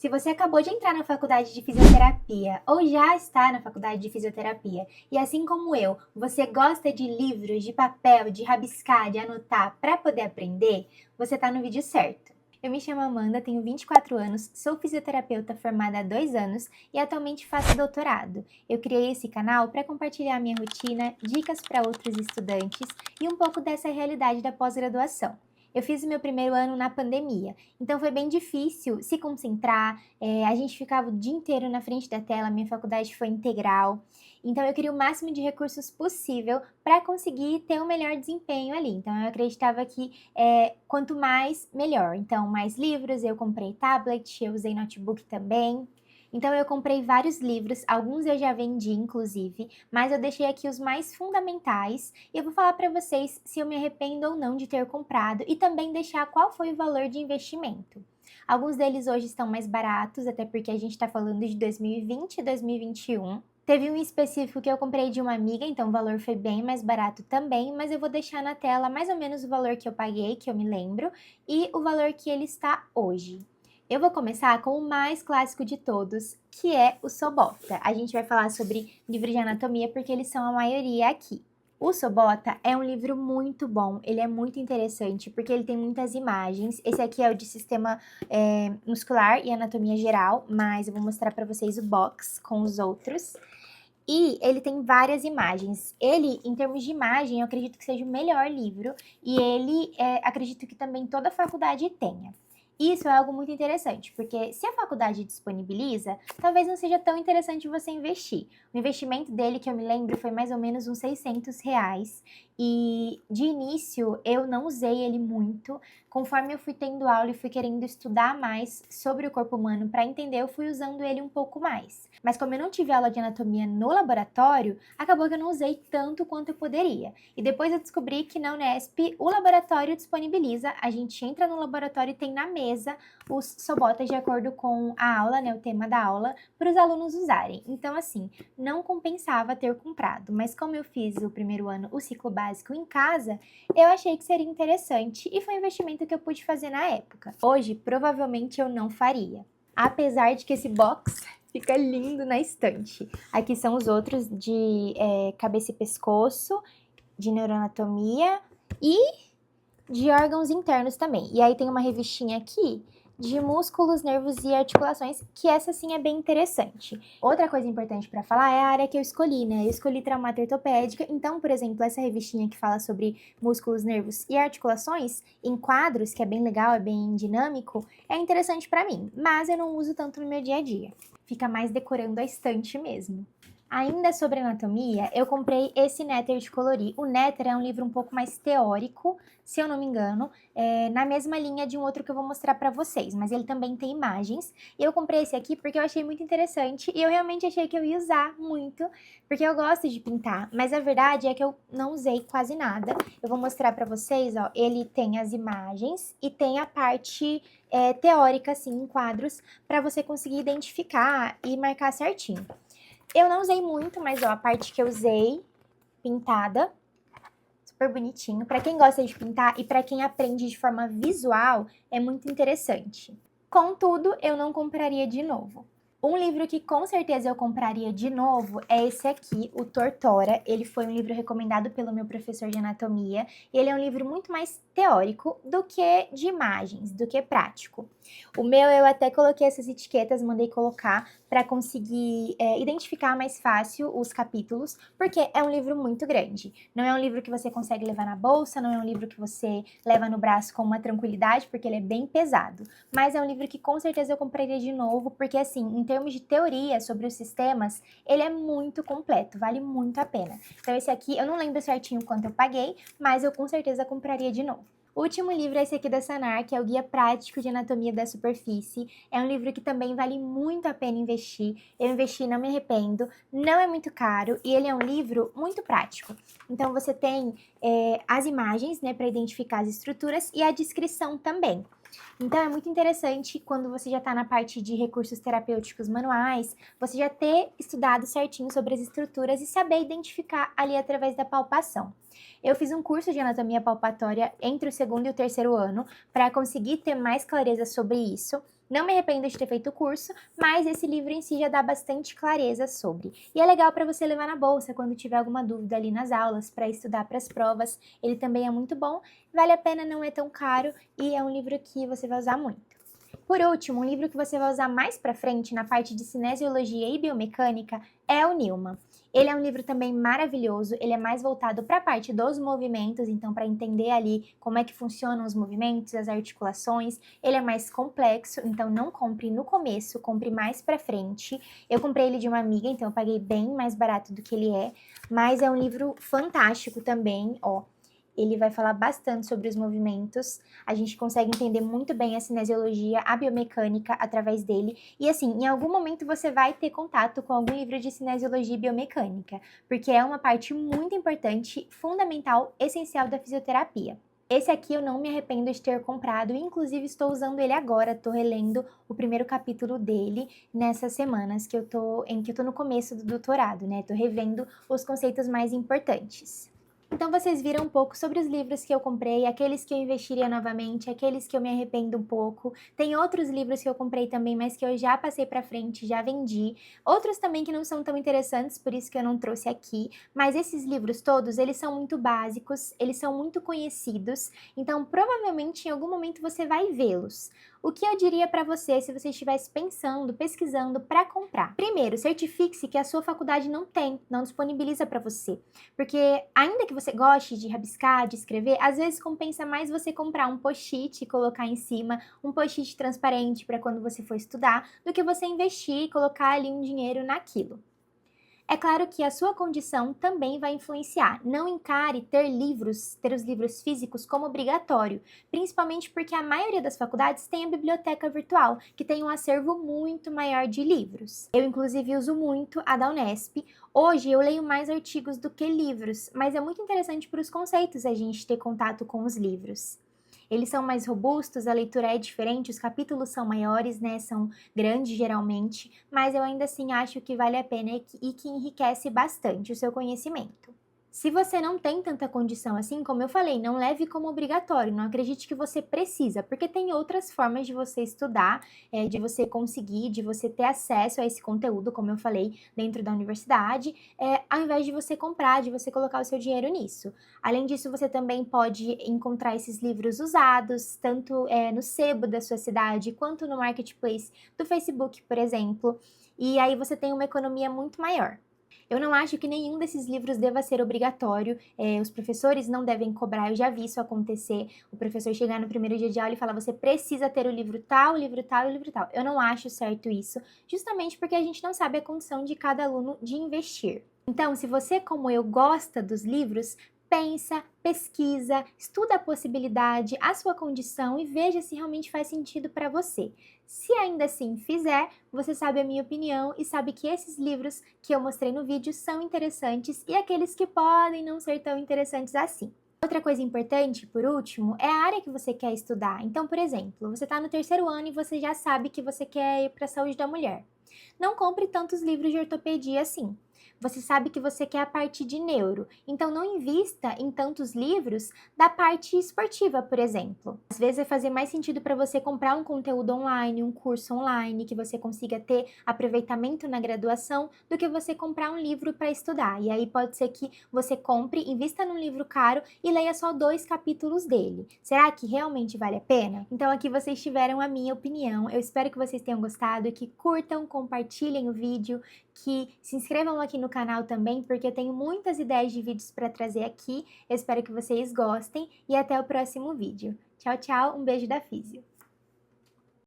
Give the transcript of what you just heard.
Se você acabou de entrar na faculdade de fisioterapia ou já está na faculdade de fisioterapia e assim como eu, você gosta de livros, de papel, de rabiscar, de anotar para poder aprender, você está no vídeo certo. Eu me chamo Amanda, tenho 24 anos, sou fisioterapeuta formada há 2 anos e atualmente faço doutorado. Eu criei esse canal para compartilhar minha rotina, dicas para outros estudantes e um pouco dessa realidade da pós-graduação. Eu fiz o meu primeiro ano na pandemia, então foi bem difícil se concentrar, a gente ficava o dia inteiro na frente da tela, minha faculdade foi integral, então eu queria o máximo de recursos possível para conseguir ter um melhor desempenho ali. Então eu acreditava que quanto mais, melhor. Então mais livros, eu comprei tablet, eu usei notebook também. Então eu comprei vários livros, alguns eu já vendi inclusive, mas eu deixei aqui os mais fundamentais e eu vou falar para vocês se eu me arrependo ou não de ter comprado e também deixar qual foi o valor de investimento. Alguns deles hoje estão mais baratos, até porque a gente está falando de 2020 e 2021. Teve um específico que eu comprei de uma amiga, então o valor foi bem mais barato também, mas eu vou deixar na tela mais ou menos o valor que eu paguei, que eu me lembro, e o valor que ele está hoje. Eu vou começar com o mais clássico de todos, que é o Sobota. A gente vai falar sobre livro de anatomia porque eles são a maioria aqui. O Sobota é um livro muito bom, ele é muito interessante porque ele tem muitas imagens. Esse aqui é o de sistema muscular e anatomia geral, mas eu vou mostrar para vocês o box com os outros. E ele tem várias imagens. Ele, em termos de imagem, eu acredito que seja o melhor livro e ele, acredito que também toda faculdade tenha. Isso é algo muito interessante, porque se a faculdade disponibiliza, talvez não seja tão interessante você investir. O investimento dele, que eu me lembro, foi mais ou menos uns R$ 600. E de início eu não usei ele muito. Conforme eu fui tendo aula e fui querendo estudar mais sobre o corpo humano para entender, eu fui usando ele um pouco mais. Mas como eu não tive aula de anatomia no laboratório, acabou que eu não usei tanto quanto eu poderia. E depois eu descobri que na Unesp o laboratório disponibiliza, a gente entra no laboratório e tem na mesa os Sobotas de acordo com a aula, né, o tema da aula, para os alunos usarem. Então assim, não compensava ter comprado, mas como eu fiz o primeiro ano, o ciclo básico em casa, eu achei que seria interessante e foi um investimento que eu pude fazer na época. Hoje, provavelmente eu não faria. Apesar de que esse box fica lindo na estante. Aqui são os outros de cabeça e pescoço, de neuroanatomia e de órgãos internos também. E aí tem uma revistinha aqui de músculos, nervos e articulações, que essa sim é bem interessante. Outra coisa importante para falar é a área que eu escolhi, né? Eu escolhi traumato ortopédica, então, por exemplo, essa revistinha que fala sobre músculos, nervos e articulações, em quadros, que é bem legal, é bem dinâmico, é interessante para mim, mas eu não uso tanto no meu dia a dia. Fica mais decorando a estante mesmo. Ainda sobre anatomia, eu comprei esse Néter de colorir. O Néter é um livro um pouco mais teórico, se eu não me engano, na mesma linha de um outro que eu vou mostrar para vocês, mas ele também tem imagens. E eu comprei esse aqui porque eu achei muito interessante e eu realmente achei que eu ia usar muito, porque eu gosto de pintar, mas a verdade é que eu não usei quase nada. Eu vou mostrar para vocês, ó, ele tem as imagens e tem a parte teórica, assim, em quadros, para você conseguir identificar e marcar certinho. Eu não usei muito, mas ó, a parte que eu usei, pintada, super bonitinho. Para quem gosta de pintar e para quem aprende de forma visual, é muito interessante. Contudo, eu não compraria de novo. Um livro que com certeza eu compraria de novo é esse aqui, o Tortora. Ele foi um livro recomendado pelo meu professor de anatomia. E ele é um livro muito mais teórico do que de imagens, do que prático. O meu eu até coloquei essas etiquetas, mandei colocar para conseguir identificar mais fácil os capítulos, porque é um livro muito grande. Não é um livro que você consegue levar na bolsa, não é um livro que você leva no braço com uma tranquilidade, porque ele é bem pesado. Mas é um livro que com certeza eu compraria de novo, porque assim, em termos de teoria sobre os sistemas, ele é muito completo, vale muito a pena. Então esse aqui, eu não lembro certinho quanto eu paguei, mas eu com certeza compraria de novo. O último livro é esse aqui da Sanar, que é o Guia Prático de Anatomia da Superfície. É um livro que também vale muito a pena investir. Eu investi, não me arrependo, não é muito caro e ele é um livro muito prático. Então você tem as imagens, né, para identificar as estruturas e a descrição também. Então é muito interessante quando você já está na parte de recursos terapêuticos manuais, você já ter estudado certinho sobre as estruturas e saber identificar ali através da palpação. Eu fiz um curso de anatomia palpatória entre o segundo e o terceiro ano para conseguir ter mais clareza sobre isso. Não me arrependo de ter feito o curso, mas esse livro em si já dá bastante clareza sobre. E é legal para você levar na bolsa quando tiver alguma dúvida ali nas aulas, para estudar para as provas. Ele também é muito bom, vale a pena, não é tão caro e é um livro que você vai usar muito. Por último, um livro que você vai usar mais para frente na parte de cinesiologia e biomecânica é o Newman. Ele é um livro também maravilhoso, ele é mais voltado para a parte dos movimentos, então para entender ali como é que funcionam os movimentos, as articulações. Ele é mais complexo, então não compre no começo, compre mais para frente. Eu comprei ele de uma amiga, então eu paguei bem mais barato do que ele é, mas é um livro fantástico também, ó. Ele vai falar bastante sobre os movimentos, a gente consegue entender muito bem a cinesiologia, a biomecânica através dele. E assim, em algum momento você vai ter contato com algum livro de cinesiologia e biomecânica, porque é uma parte muito importante, fundamental, essencial da fisioterapia. Esse aqui eu não me arrependo de ter comprado, inclusive estou usando ele agora, estou relendo o primeiro capítulo dele nessas semanas em que eu tô no começo do doutorado, né? Tô revendo os conceitos mais importantes. Então vocês viram um pouco sobre os livros que eu comprei, aqueles que eu investiria novamente, aqueles que eu me arrependo um pouco. Tem outros livros que eu comprei também, mas que eu já passei pra frente, já vendi. Outros também que não são tão interessantes, por isso que eu não trouxe aqui. Mas esses livros todos, eles são muito básicos, eles são muito conhecidos, então provavelmente em algum momento você vai vê-los. O que eu diria para você se você estivesse pensando, pesquisando para comprar? Primeiro, certifique-se que a sua faculdade não disponibiliza para você. Porque ainda que você goste de rabiscar, de escrever, às vezes compensa mais você comprar um post-it e colocar em cima, um post-it transparente para quando você for estudar, do que você investir e colocar ali um dinheiro naquilo. É claro que a sua condição também vai influenciar. Não encare ter os livros físicos como obrigatório, principalmente porque a maioria das faculdades tem a biblioteca virtual, que tem um acervo muito maior de livros. Eu, inclusive, uso muito a da Unesp. Hoje eu leio mais artigos do que livros, mas é muito interessante para os conceitos a gente ter contato com os livros. Eles são mais robustos, a leitura é diferente, os capítulos são maiores, né? São grandes geralmente, mas eu ainda assim acho que vale a pena e que enriquece bastante o seu conhecimento. Se você não tem tanta condição assim, como eu falei, não leve como obrigatório, não acredite que você precisa, porque tem outras formas de você estudar, de você conseguir, de você ter acesso a esse conteúdo, como eu falei, dentro da universidade, ao invés de você comprar, de você colocar o seu dinheiro nisso. Além disso, você também pode encontrar esses livros usados, tanto no sebo da sua cidade, quanto no marketplace do Facebook, por exemplo, e aí você tem uma economia muito maior. Eu não acho que nenhum desses livros deva ser obrigatório, os professores não devem cobrar, eu já vi isso acontecer, o professor chegar no primeiro dia de aula e falar, você precisa ter o livro tal, o livro tal e o livro tal. Eu não acho certo isso, justamente porque a gente não sabe a condição de cada aluno de investir. Então, se você, como eu, gosta dos livros, pensa, pesquisa, estuda a possibilidade, a sua condição e veja se realmente faz sentido para você. Se ainda assim fizer, você sabe a minha opinião e sabe que esses livros que eu mostrei no vídeo são interessantes e aqueles que podem não ser tão interessantes assim. Outra coisa importante, por último, é a área que você quer estudar. Então, por exemplo, você está no terceiro ano e você já sabe que você quer ir para a saúde da mulher. Não compre tantos livros de ortopedia assim. Você sabe que você quer a parte de neuro, então não invista em tantos livros da parte esportiva, por exemplo. Às vezes vai fazer mais sentido para você comprar um conteúdo online, um curso online, que você consiga ter aproveitamento na graduação, do que você comprar um livro para estudar. E aí pode ser que você compre, invista num livro caro e leia só 2 capítulos dele. Será que realmente vale a pena? Então aqui vocês tiveram a minha opinião. Eu espero que vocês tenham gostado, que curtam, compartilhem o vídeo, que se inscrevam aqui no canal também, porque eu tenho muitas ideias de vídeos para trazer aqui. Eu espero que vocês gostem e até o próximo vídeo. Tchau, tchau, um beijo da Físio.